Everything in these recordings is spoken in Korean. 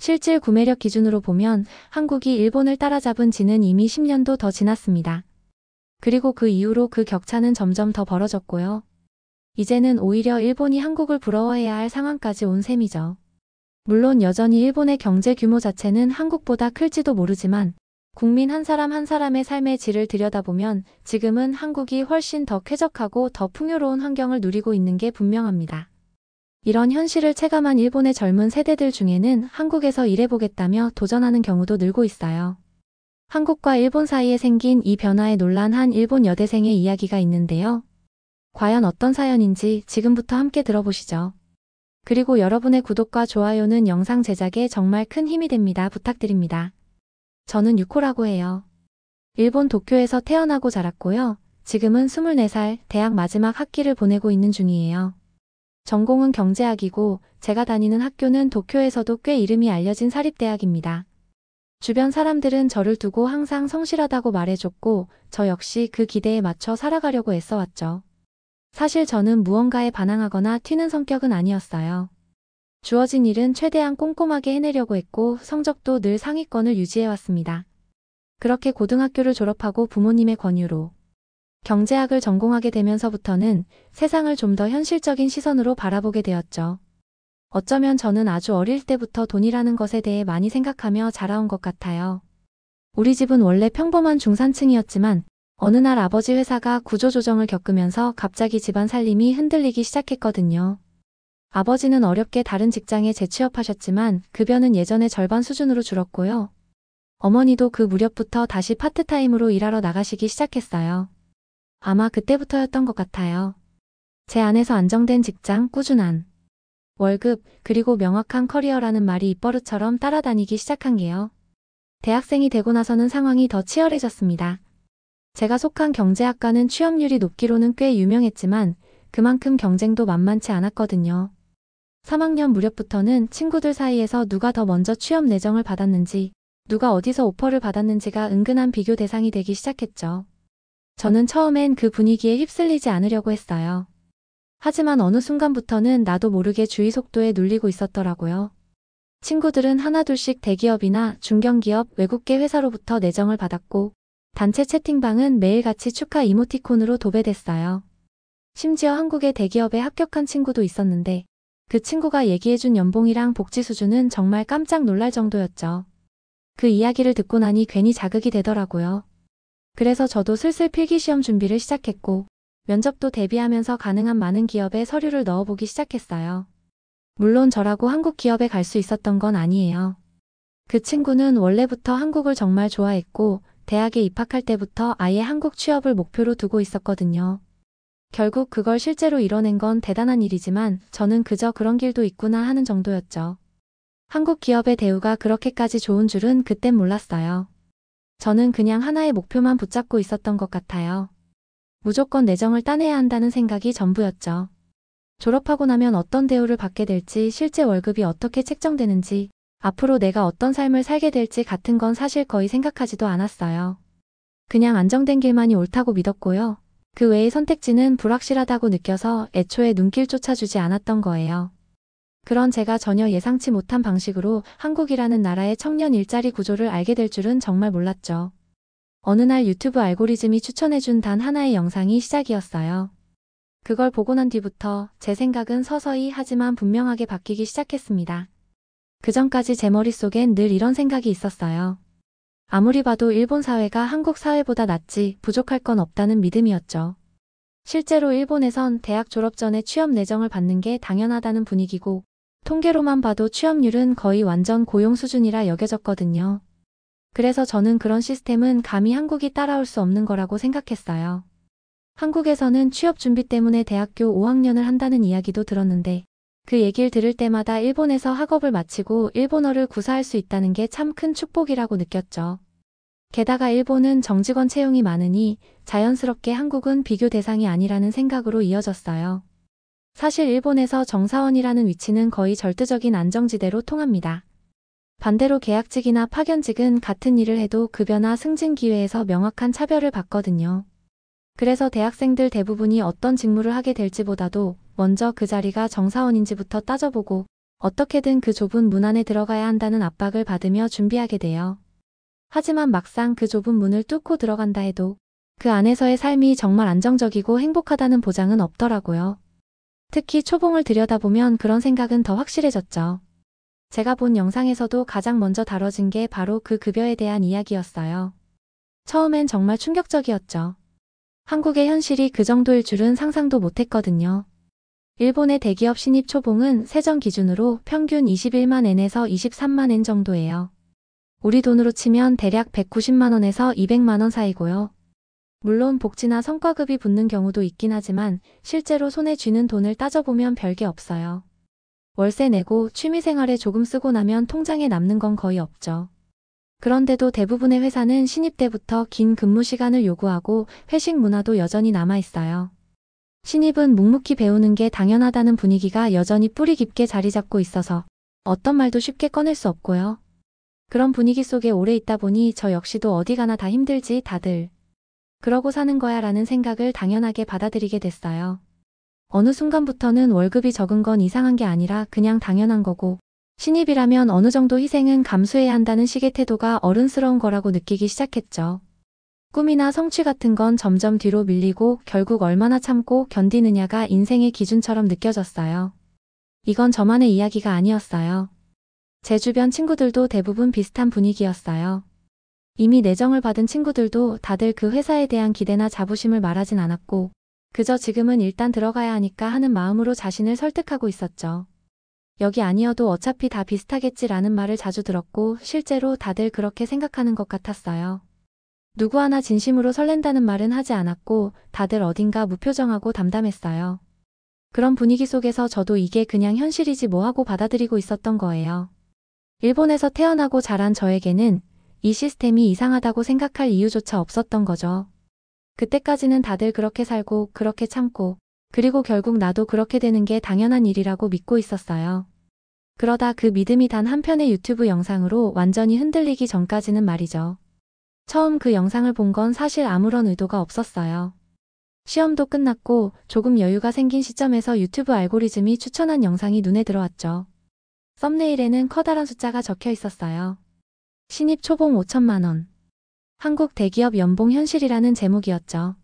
실질 구매력 기준으로 보면 한국이 일본을 따라잡은 지는 이미 10년도 더 지났습니다. 그리고 그 이후로 그 격차는 점점 더 벌어졌고요. 이제는 오히려 일본이 한국을 부러워해야 할 상황까지 온 셈이죠. 물론 여전히 일본의 경제 규모 자체는 한국보다 클지도 모르지만 국민 한 사람 한 사람의 삶의 질을 들여다보면 지금은 한국이 훨씬 더 쾌적하고 더 풍요로운 환경을 누리고 있는 게 분명합니다. 이런 현실을 체감한 일본의 젊은 세대들 중에는 한국에서 일해보겠다며 도전하는 경우도 늘고 있어요. 한국과 일본 사이에 생긴 이 변화에 놀란 한 일본 여대생의 이야기가 있는데요. 과연 어떤 사연인지 지금부터 함께 들어보시죠. 그리고 여러분의 구독과 좋아요는 영상 제작에 정말 큰 힘이 됩니다. 부탁드립니다. 저는 유코라고 해요. 일본 도쿄에서 태어나고 자랐고요. 지금은 24살 대학 마지막 학기를 보내고 있는 중이에요. 전공은 경제학이고 제가 다니는 학교는 도쿄에서도 꽤 이름이 알려진 사립대학입니다. 주변 사람들은 저를 두고 항상 성실하다고 말해줬고 저 역시 그 기대에 맞춰 살아가려고 애써왔죠. 사실 저는 무언가에 반항하거나 튀는 성격은 아니었어요. 주어진 일은 최대한 꼼꼼하게 해내려고 했고 성적도 늘 상위권을 유지해왔습니다. 그렇게 고등학교를 졸업하고 부모님의 권유로 경제학을 전공하게 되면서부터는 세상을 좀 더 현실적인 시선으로 바라보게 되었죠. 어쩌면 저는 아주 어릴 때부터 돈이라는 것에 대해 많이 생각하며 자라온 것 같아요. 우리 집은 원래 평범한 중산층이었지만 어느 날 아버지 회사가 구조조정을 겪으면서 갑자기 집안 살림이 흔들리기 시작했거든요. 아버지는 어렵게 다른 직장에 재취업하셨지만 급여는 예전의 절반 수준으로 줄었고요. 어머니도 그 무렵부터 다시 파트타임으로 일하러 나가시기 시작했어요. 아마 그때부터였던 것 같아요. 제 안에서 안정된 직장, 꾸준한 월급, 그리고 명확한 커리어라는 말이 입버릇처럼 따라다니기 시작한 게요. 대학생이 되고 나서는 상황이 더 치열해졌습니다. 제가 속한 경제학과는 취업률이 높기로는 꽤 유명했지만 그만큼 경쟁도 만만치 않았거든요. 3학년 무렵부터는 친구들 사이에서 누가 더 먼저 취업 내정을 받았는지, 누가 어디서 오퍼를 받았는지가 은근한 비교 대상이 되기 시작했죠. 저는 처음엔 그 분위기에 휩쓸리지 않으려고 했어요. 하지만 어느 순간부터는 나도 모르게 주의 속도에 눌리고 있었더라고요. 친구들은 하나둘씩 대기업이나 중견기업, 외국계 회사로부터 내정을 받았고 단체 채팅방은 매일같이 축하 이모티콘으로 도배됐어요. 심지어 한국의 대기업에 합격한 친구도 있었는데 그 친구가 얘기해준 연봉이랑 복지 수준은 정말 깜짝 놀랄 정도였죠. 그 이야기를 듣고 나니 괜히 자극이 되더라고요. 그래서 저도 슬슬 필기시험 준비를 시작했고 면접도 대비하면서 가능한 많은 기업에 서류를 넣어보기 시작했어요. 물론 저라고 한국 기업에 갈 수 있었던 건 아니에요. 그 친구는 원래부터 한국을 정말 좋아했고 대학에 입학할 때부터 아예 한국 취업을 목표로 두고 있었거든요. 결국 그걸 실제로 이뤄낸 건 대단한 일이지만 저는 그저 그런 길도 있구나 하는 정도였죠. 한국 기업의 대우가 그렇게까지 좋은 줄은 그땐 몰랐어요. 저는 그냥 하나의 목표만 붙잡고 있었던 것 같아요. 무조건 내정을 따내야 한다는 생각이 전부였죠. 졸업하고 나면 어떤 대우를 받게 될지, 실제 월급이 어떻게 책정되는지, 앞으로 내가 어떤 삶을 살게 될지 같은 건 사실 거의 생각하지도 않았어요. 그냥 안정된 길만이 옳다고 믿었고요. 그 외의 선택지는 불확실하다고 느껴서 애초에 눈길 쫓아주지 않았던 거예요. 그런 제가 전혀 예상치 못한 방식으로 한국이라는 나라의 청년 일자리 구조를 알게 될 줄은 정말 몰랐죠. 어느 날 유튜브 알고리즘이 추천해준 단 하나의 영상이 시작이었어요. 그걸 보고 난 뒤부터 제 생각은 서서히 하지만 분명하게 바뀌기 시작했습니다. 그전까지 제 머릿속엔 늘 이런 생각이 있었어요. 아무리 봐도 일본 사회가 한국 사회보다 낫지 부족할 건 없다는 믿음이었죠. 실제로 일본에선 대학 졸업 전에 취업 내정을 받는 게 당연하다는 분위기고 통계로만 봐도 취업률은 거의 완전 고용 수준이라 여겨졌거든요. 그래서 저는 그런 시스템은 감히 한국이 따라올 수 없는 거라고 생각했어요. 한국에서는 취업 준비 때문에 대학교 5학년을 한다는 이야기도 들었는데 그 얘기를 들을 때마다 일본에서 학업을 마치고 일본어를 구사할 수 있다는 게 참 큰 축복이라고 느꼈죠. 게다가 일본은 정직원 채용이 많으니 자연스럽게 한국은 비교 대상이 아니라는 생각으로 이어졌어요. 사실 일본에서 정사원이라는 위치는 거의 절대적인 안정지대로 통합니다. 반대로 계약직이나 파견직은 같은 일을 해도 급여나 승진 기회에서 명확한 차별을 받거든요. 그래서 대학생들 대부분이 어떤 직무를 하게 될지보다도 먼저 그 자리가 정사원인지부터 따져보고 어떻게든 그 좁은 문 안에 들어가야 한다는 압박을 받으며 준비하게 돼요. 하지만 막상 그 좁은 문을 뚫고 들어간다 해도 그 안에서의 삶이 정말 안정적이고 행복하다는 보장은 없더라고요. 특히 초봉을 들여다보면 그런 생각은 더 확실해졌죠. 제가 본 영상에서도 가장 먼저 다뤄진 게 바로 그 급여에 대한 이야기였어요. 처음엔 정말 충격적이었죠. 한국의 현실이 그 정도일 줄은 상상도 못했거든요. 일본의 대기업 신입 초봉은 세전 기준으로 평균 21만 엔에서 23만 엔 정도예요. 우리 돈으로 치면 대략 190만 원에서 200만 원 사이고요. 물론 복지나 성과급이 붙는 경우도 있긴 하지만 실제로 손에 쥐는 돈을 따져보면 별게 없어요. 월세 내고 취미생활에 조금 쓰고 나면 통장에 남는 건 거의 없죠. 그런데도 대부분의 회사는 신입 때부터 긴 근무 시간을 요구하고 회식 문화도 여전히 남아있어요. 신입은 묵묵히 배우는 게 당연하다는 분위기가 여전히 뿌리 깊게 자리 잡고 있어서 어떤 말도 쉽게 꺼낼 수 없고요. 그런 분위기 속에 오래 있다 보니 저 역시도 어디 가나 다 힘들지 다들 그러고 사는 거야 라는 생각을 당연하게 받아들이게 됐어요. 어느 순간부터는 월급이 적은 건 이상한 게 아니라 그냥 당연한 거고 신입이라면 어느 정도 희생은 감수해야 한다는 식의 태도가 어른스러운 거라고 느끼기 시작했죠. 꿈이나 성취 같은 건 점점 뒤로 밀리고 결국 얼마나 참고 견디느냐가 인생의 기준처럼 느껴졌어요. 이건 저만의 이야기가 아니었어요. 제 주변 친구들도 대부분 비슷한 분위기였어요. 이미 내정을 받은 친구들도 다들 그 회사에 대한 기대나 자부심을 말하진 않았고 그저 지금은 일단 들어가야 하니까 하는 마음으로 자신을 설득하고 있었죠. 여기 아니어도 어차피 다 비슷하겠지라는 말을 자주 들었고 실제로 다들 그렇게 생각하는 것 같았어요. 누구 하나 진심으로 설렌다는 말은 하지 않았고 다들 어딘가 무표정하고 담담했어요. 그런 분위기 속에서 저도 이게 그냥 현실이지 뭐 하고 받아들이고 있었던 거예요. 일본에서 태어나고 자란 저에게는 이 시스템이 이상하다고 생각할 이유조차 없었던 거죠. 그때까지는 다들 그렇게 살고 그렇게 참고 그리고 결국 나도 그렇게 되는 게 당연한 일이라고 믿고 있었어요. 그러다 그 믿음이 단 한 편의 유튜브 영상으로 완전히 흔들리기 전까지는 말이죠. 처음 그 영상을 본 건 사실 아무런 의도가 없었어요. 시험도 끝났고 조금 여유가 생긴 시점에서 유튜브 알고리즘이 추천한 영상이 눈에 들어왔죠. 썸네일에는 커다란 숫자가 적혀 있었어요. 신입 초봉 5천만 원. 한국 대기업 연봉 현실이라는 제목이었죠.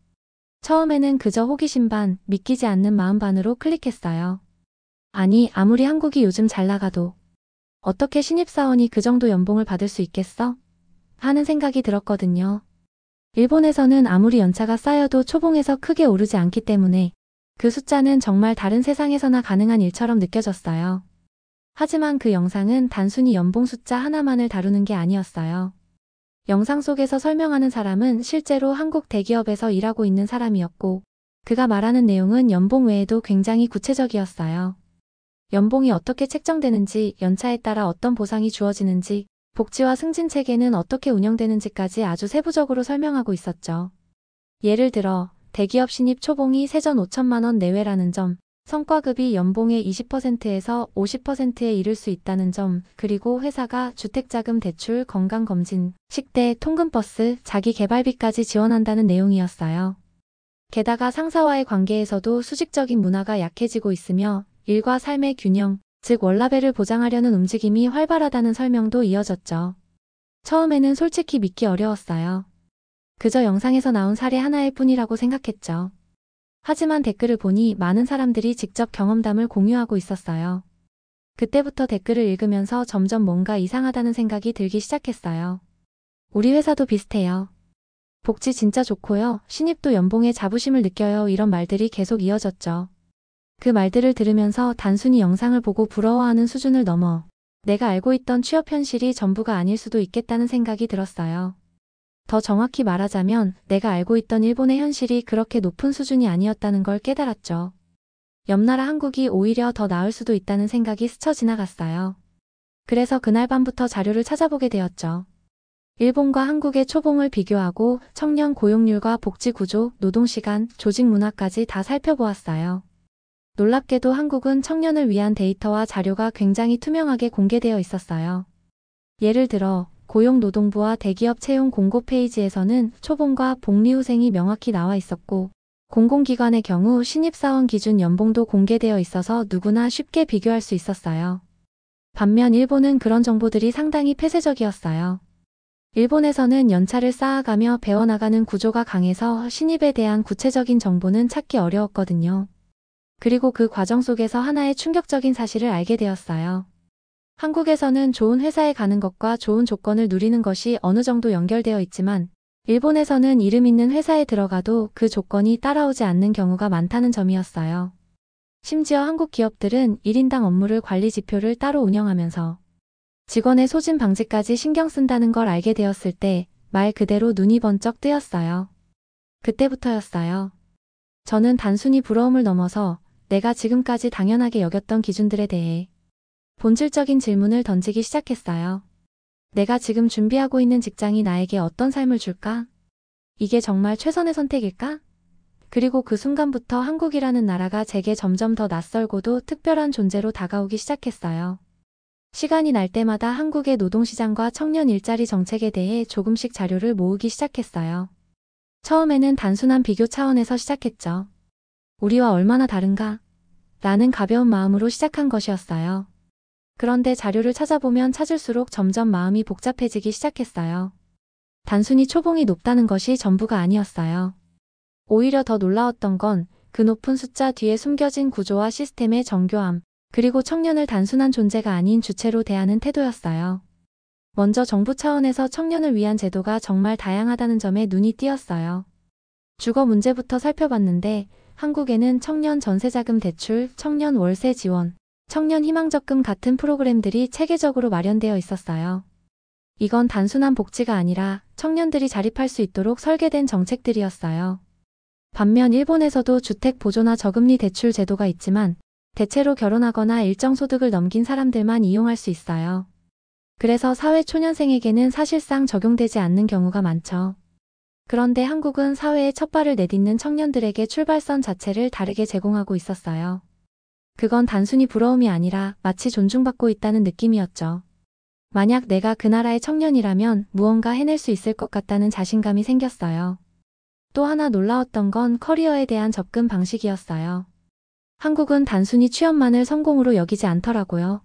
처음에는 그저 호기심 반, 믿기지 않는 마음 반으로 클릭했어요. 아니, 아무리 한국이 요즘 잘 나가도 어떻게 신입사원이 그 정도 연봉을 받을 수 있겠어? 하는 생각이 들었거든요. 일본에서는 아무리 연차가 쌓여도 초봉에서 크게 오르지 않기 때문에 그 숫자는 정말 다른 세상에서나 가능한 일처럼 느껴졌어요. 하지만 그 영상은 단순히 연봉 숫자 하나만을 다루는 게 아니었어요. 영상 속에서 설명하는 사람은 실제로 한국 대기업에서 일하고 있는 사람이었고 그가 말하는 내용은 연봉 외에도 굉장히 구체적이었어요. 연봉이 어떻게 책정되는지, 연차에 따라 어떤 보상이 주어지는지, 복지와 승진 체계는 어떻게 운영되는지까지 아주 세부적으로 설명하고 있었죠. 예를 들어 대기업 신입 초봉이 세전 5천만 원 내외라는 점, 성과급이 연봉의 20%에서 50%에 이를 수 있다는 점, 그리고 회사가 주택자금 대출, 건강검진, 식대, 통근버스, 자기 개발비까지 지원한다는 내용이었어요. 게다가 상사와의 관계에서도 수직적인 문화가 약해지고 있으며 일과 삶의 균형, 즉 월라벨을 보장하려는 움직임이 활발하다는 설명도 이어졌죠. 처음에는 솔직히 믿기 어려웠어요. 그저 영상에서 나온 사례 하나일 뿐이라고 생각했죠. 하지만 댓글을 보니 많은 사람들이 직접 경험담을 공유하고 있었어요. 그때부터 댓글을 읽으면서 점점 뭔가 이상하다는 생각이 들기 시작했어요. 우리 회사도 비슷해요. 복지 진짜 좋고요. 신입도 연봉에 자부심을 느껴요. 이런 말들이 계속 이어졌죠. 그 말들을 들으면서 단순히 영상을 보고 부러워하는 수준을 넘어 내가 알고 있던 취업 현실이 전부가 아닐 수도 있겠다는 생각이 들었어요. 더 정확히 말하자면 내가 알고 있던 일본의 현실이 그렇게 높은 수준이 아니었다는 걸 깨달았죠. 옆나라 한국이 오히려 더 나을 수도 있다는 생각이 스쳐 지나갔어요. 그래서 그날 밤부터 자료를 찾아보게 되었죠. 일본과 한국의 초봉을 비교하고 청년 고용률과 복지 구조, 노동시간, 조직 문화까지 다 살펴보았어요. 놀랍게도 한국은 청년을 위한 데이터와 자료가 굉장히 투명하게 공개되어 있었어요. 예를 들어 고용노동부와 대기업 채용 공고 페이지에서는 초봉과 복리후생이 명확히 나와 있었고 공공기관의 경우 신입사원 기준 연봉도 공개되어 있어서 누구나 쉽게 비교할 수 있었어요. 반면 일본은 그런 정보들이 상당히 폐쇄적이었어요. 일본에서는 연차를 쌓아가며 배워나가는 구조가 강해서 신입에 대한 구체적인 정보는 찾기 어려웠거든요. 그리고 그 과정 속에서 하나의 충격적인 사실을 알게 되었어요. 한국에서는 좋은 회사에 가는 것과 좋은 조건을 누리는 것이 어느 정도 연결되어 있지만 일본에서는 이름 있는 회사에 들어가도 그 조건이 따라오지 않는 경우가 많다는 점이었어요. 심지어 한국 기업들은 1인당 업무를 관리 지표를 따로 운영하면서 직원의 소진 방지까지 신경 쓴다는 걸 알게 되었을 때 말 그대로 눈이 번쩍 뜨였어요. 그때부터였어요. 저는 단순히 부러움을 넘어서 내가 지금까지 당연하게 여겼던 기준들에 대해 본질적인 질문을 던지기 시작했어요. 내가 지금 준비하고 있는 직장이 나에게 어떤 삶을 줄까? 이게 정말 최선의 선택일까? 그리고 그 순간부터 한국이라는 나라가 제게 점점 더 낯설고도 특별한 존재로 다가오기 시작했어요. 시간이 날 때마다 한국의 노동시장과 청년 일자리 정책에 대해 조금씩 자료를 모으기 시작했어요. 처음에는 단순한 비교 차원에서 시작했죠. 우리와 얼마나 다른가? 라는 가벼운 마음으로 시작한 것이었어요. 그런데 자료를 찾아보면 찾을수록 점점 마음이 복잡해지기 시작했어요. 단순히 초봉이 높다는 것이 전부가 아니었어요. 오히려 더 놀라웠던 건 그 높은 숫자 뒤에 숨겨진 구조와 시스템의 정교함, 그리고 청년을 단순한 존재가 아닌 주체로 대하는 태도였어요. 먼저 정부 차원에서 청년을 위한 제도가 정말 다양하다는 점에 눈이 띄었어요. 주거 문제부터 살펴봤는데 한국에는 청년 전세자금 대출, 청년 월세 지원, 청년 희망적금 같은 프로그램들이 체계적으로 마련되어 있었어요. 이건 단순한 복지가 아니라 청년들이 자립할 수 있도록 설계된 정책들이었어요. 반면 일본에서도 주택 보조나 저금리 대출 제도가 있지만 대체로 결혼하거나 일정 소득을 넘긴 사람들만 이용할 수 있어요. 그래서 사회 초년생에게는 사실상 적용되지 않는 경우가 많죠. 그런데 한국은 사회에 첫 발을 내딛는 청년들에게 출발선 자체를 다르게 제공하고 있었어요. 그건 단순히 부러움이 아니라 마치 존중받고 있다는 느낌이었죠. 만약 내가 그 나라의 청년이라면 무언가 해낼 수 있을 것 같다는 자신감이 생겼어요. 또 하나 놀라웠던 건 커리어에 대한 접근 방식이었어요. 한국은 단순히 취업만을 성공으로 여기지 않더라고요.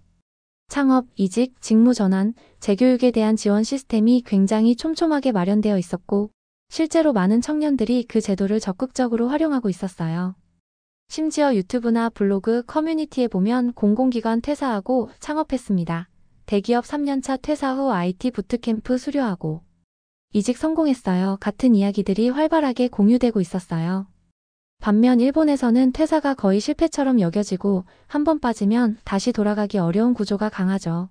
창업, 이직, 직무 전환, 재교육에 대한 지원 시스템이 굉장히 촘촘하게 마련되어 있었고 실제로 많은 청년들이 그 제도를 적극적으로 활용하고 있었어요. 심지어 유튜브나 블로그, 커뮤니티에 보면 공공기관 퇴사하고 창업했습니다. 대기업 3년차 퇴사 후 IT 부트캠프 수료하고 이직 성공했어요. 같은 이야기들이 활발하게 공유되고 있었어요. 반면 일본에서는 퇴사가 거의 실패처럼 여겨지고 한 번 빠지면 다시 돌아가기 어려운 구조가 강하죠.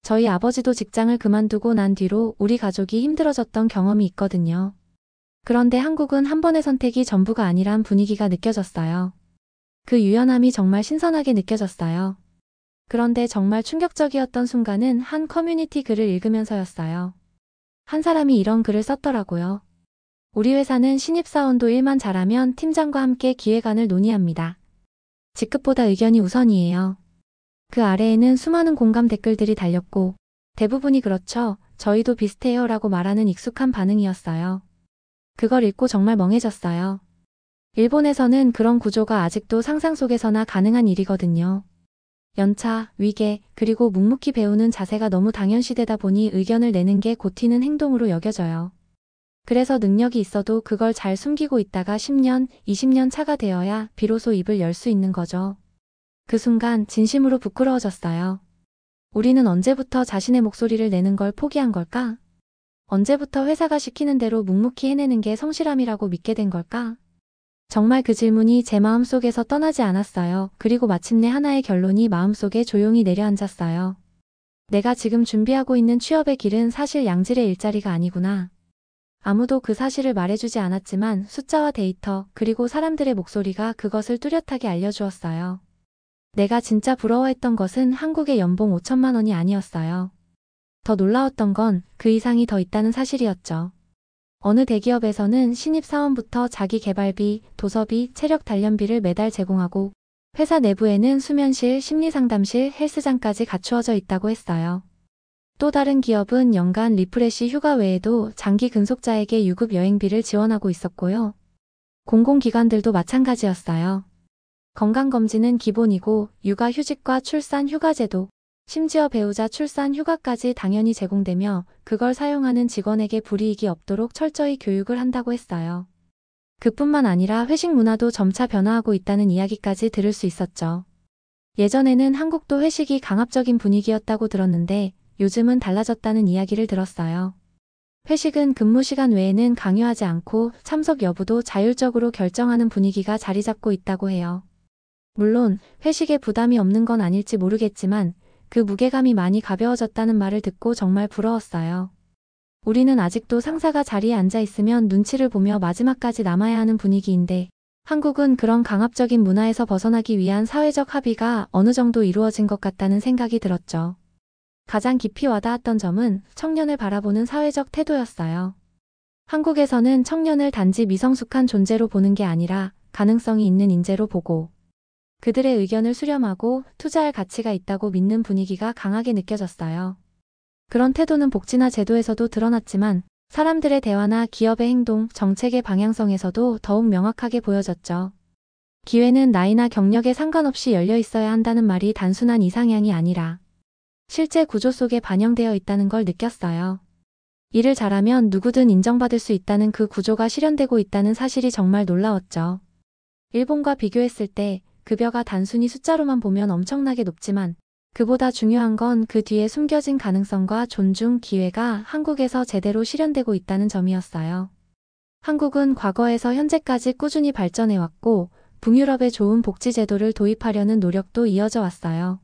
저희 아버지도 직장을 그만두고 난 뒤로 우리 가족이 힘들어졌던 경험이 있거든요. 그런데 한국은 한 번의 선택이 전부가 아니란 분위기가 느껴졌어요. 그 유연함이 정말 신선하게 느껴졌어요. 그런데 정말 충격적이었던 순간은 한 커뮤니티 글을 읽으면서였어요. 한 사람이 이런 글을 썼더라고요. 우리 회사는 신입사원도 일만 잘하면 팀장과 함께 기획안을 논의합니다. 직급보다 의견이 우선이에요. 그 아래에는 수많은 공감 댓글들이 달렸고 대부분이 그렇죠. 저희도 비슷해요 라고 말하는 익숙한 반응이었어요. 그걸 읽고 정말 멍해졌어요. 일본에서는 그런 구조가 아직도 상상 속에서나 가능한 일이거든요. 연차, 위계, 그리고 묵묵히 배우는 자세가 너무 당연시되다 보니 의견을 내는 게 곧 튀는 행동으로 여겨져요. 그래서 능력이 있어도 그걸 잘 숨기고 있다가 10년, 20년 차가 되어야 비로소 입을 열 수 있는 거죠. 그 순간 진심으로 부끄러워졌어요. 우리는 언제부터 자신의 목소리를 내는 걸 포기한 걸까? 언제부터 회사가 시키는 대로 묵묵히 해내는 게 성실함이라고 믿게 된 걸까? 정말 그 질문이 제 마음속에서 떠나지 않았어요. 그리고 마침내 하나의 결론이 마음속에 조용히 내려앉았어요. 내가 지금 준비하고 있는 취업의 길은 사실 양질의 일자리가 아니구나. 아무도 그 사실을 말해주지 않았지만 숫자와 데이터, 그리고 사람들의 목소리가 그것을 뚜렷하게 알려주었어요. 내가 진짜 부러워했던 것은 한국의 연봉 5천만 원이 아니었어요. 더 놀라웠던 건 그 이상이 더 있다는 사실이었죠. 어느 대기업에서는 신입사원부터 자기 개발비, 도서비, 체력 단련비를 매달 제공하고 회사 내부에는 수면실, 심리상담실, 헬스장까지 갖추어져 있다고 했어요. 또 다른 기업은 연간 리프레시 휴가 외에도 장기 근속자에게 유급 여행비를 지원하고 있었고요. 공공기관들도 마찬가지였어요. 건강검진은 기본이고 육아휴직과 출산 휴가제도, 심지어 배우자 출산 휴가까지 당연히 제공되며 그걸 사용하는 직원에게 불이익이 없도록 철저히 교육을 한다고 했어요. 그뿐만 아니라 회식 문화도 점차 변화하고 있다는 이야기까지 들을 수 있었죠. 예전에는 한국도 회식이 강압적인 분위기였다고 들었는데 요즘은 달라졌다는 이야기를 들었어요. 회식은 근무 시간 외에는 강요하지 않고 참석 여부도 자율적으로 결정하는 분위기가 자리 잡고 있다고 해요. 물론 회식에 부담이 없는 건 아닐지 모르겠지만 그 무게감이 많이 가벼워졌다는 말을 듣고 정말 부러웠어요. 우리는 아직도 상사가 자리에 앉아 있으면 눈치를 보며 마지막까지 남아야 하는 분위기인데 한국은 그런 강압적인 문화에서 벗어나기 위한 사회적 합의가 어느 정도 이루어진 것 같다는 생각이 들었죠. 가장 깊이 와닿았던 점은 청년을 바라보는 사회적 태도였어요. 한국에서는 청년을 단지 미성숙한 존재로 보는 게 아니라 가능성이 있는 인재로 보고 그들의 의견을 수렴하고 투자할 가치가 있다고 믿는 분위기가 강하게 느껴졌어요. 그런 태도는 복지나 제도에서도 드러났지만 사람들의 대화나 기업의 행동, 정책의 방향성에서도 더욱 명확하게 보여졌죠. 기회는 나이나 경력에 상관없이 열려 있어야 한다는 말이 단순한 이상향이 아니라 실제 구조 속에 반영되어 있다는 걸 느꼈어요. 일을 잘하면 누구든 인정받을 수 있다는 그 구조가 실현되고 있다는 사실이 정말 놀라웠죠. 일본과 비교했을 때 급여가 단순히 숫자로만 보면 엄청나게 높지만 그보다 중요한 건 그 뒤에 숨겨진 가능성과 존중, 기회가 한국에서 제대로 실현되고 있다는 점이었어요. 한국은 과거에서 현재까지 꾸준히 발전해왔고 북유럽의 좋은 복지제도를 도입하려는 노력도 이어져 왔어요.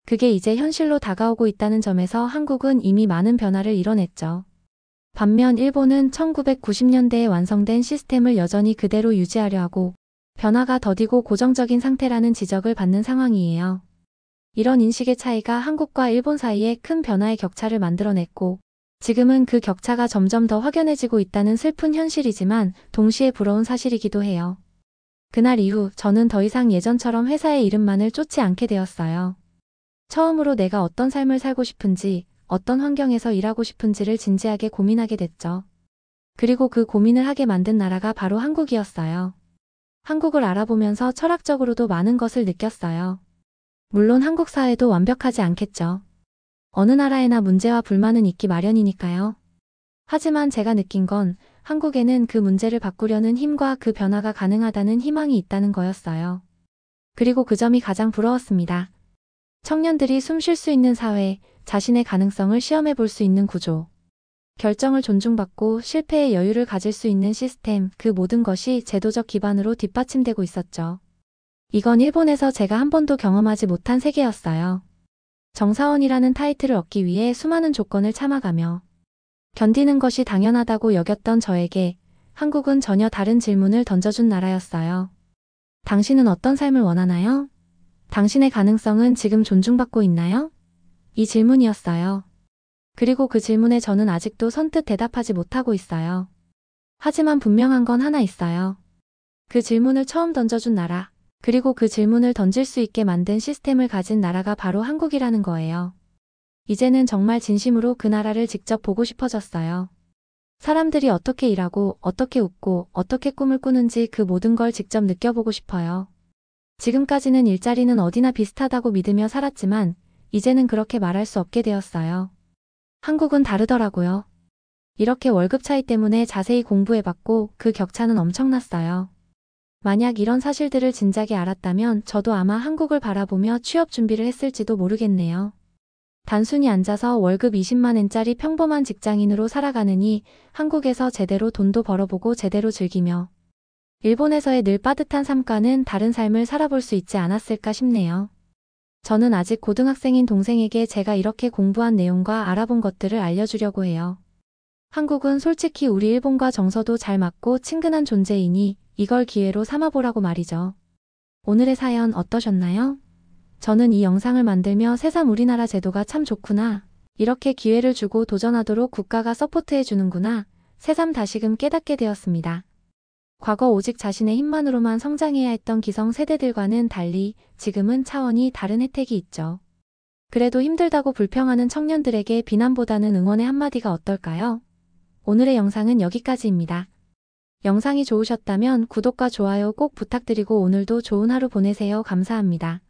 그게 이제 현실로 다가오고 있다는 점에서 한국은 이미 많은 변화를 이뤄냈죠. 반면 일본은 1990년대에 완성된 시스템을 여전히 그대로 유지하려 하고 변화가 더디고 고정적인 상태라는 지적을 받는 상황이에요. 이런 인식의 차이가 한국과 일본 사이에 큰 변화의 격차를 만들어냈고 지금은 그 격차가 점점 더 확연해지고 있다는 슬픈 현실이지만 동시에 부러운 사실이기도 해요. 그날 이후 저는 더 이상 예전처럼 회사의 이름만을 쫓지 않게 되었어요. 처음으로 내가 어떤 삶을 살고 싶은지, 어떤 환경에서 일하고 싶은지를 진지하게 고민하게 됐죠. 그리고 그 고민을 하게 만든 나라가 바로 한국이었어요. 한국을 알아보면서 철학적으로도 많은 것을 느꼈어요. 물론 한국 사회도 완벽하지 않겠죠. 어느 나라에나 문제와 불만은 있기 마련이니까요. 하지만 제가 느낀 건 한국에는 그 문제를 바꾸려는 힘과 그 변화가 가능하다는 희망이 있다는 거였어요. 그리고 그 점이 가장 부러웠습니다. 청년들이 숨 쉴 수 있는 사회, 자신의 가능성을 시험해 볼 수 있는 구조, 결정을 존중받고 실패의 여유를 가질 수 있는 시스템, 그 모든 것이 제도적 기반으로 뒷받침되고 있었죠. 이건 일본에서 제가 한 번도 경험하지 못한 세계였어요. 정사원이라는 타이틀을 얻기 위해 수많은 조건을 참아가며 견디는 것이 당연하다고 여겼던 저에게 한국은 전혀 다른 질문을 던져준 나라였어요. 당신은 어떤 삶을 원하나요? 당신의 가능성은 지금 존중받고 있나요? 이 질문이었어요. 그리고 그 질문에 저는 아직도 선뜻 대답하지 못하고 있어요. 하지만 분명한 건 하나 있어요. 그 질문을 처음 던져준 나라, 그리고 그 질문을 던질 수 있게 만든 시스템을 가진 나라가 바로 한국이라는 거예요. 이제는 정말 진심으로 그 나라를 직접 보고 싶어졌어요. 사람들이 어떻게 일하고, 어떻게 웃고, 어떻게 꿈을 꾸는지 그 모든 걸 직접 느껴보고 싶어요. 지금까지는 일자리는 어디나 비슷하다고 믿으며 살았지만 이제는 그렇게 말할 수 없게 되었어요. 한국은 다르더라고요. 이렇게 월급 차이 때문에 자세히 공부해봤고 그 격차는 엄청났어요. 만약 이런 사실들을 진작에 알았다면 저도 아마 한국을 바라보며 취업 준비를 했을지도 모르겠네요. 단순히 앉아서 월급 20만 엔짜리 평범한 직장인으로 살아가느니 한국에서 제대로 돈도 벌어보고 제대로 즐기며 일본에서의 늘 빠듯한 삶과는 다른 삶을 살아볼 수 있지 않았을까 싶네요. 저는 아직 고등학생인 동생에게 제가 이렇게 공부한 내용과 알아본 것들을 알려주려고 해요. 한국은 솔직히 우리 일본과 정서도 잘 맞고 친근한 존재이니 이걸 기회로 삼아보라고 말이죠. 오늘의 사연 어떠셨나요? 저는 이 영상을 만들며 새삼 우리나라 제도가 참 좋구나. 이렇게 기회를 주고 도전하도록 국가가 서포트해주는구나. 새삼 다시금 깨닫게 되었습니다. 과거 오직 자신의 힘만으로만 성장해야 했던 기성 세대들과는 달리 지금은 차원이 다른 혜택이 있죠. 그래도 힘들다고 불평하는 청년들에게 비난보다는 응원의 한마디가 어떨까요? 오늘의 영상은 여기까지입니다. 영상이 좋으셨다면 구독과 좋아요 꼭 부탁드리고 오늘도 좋은 하루 보내세요. 감사합니다.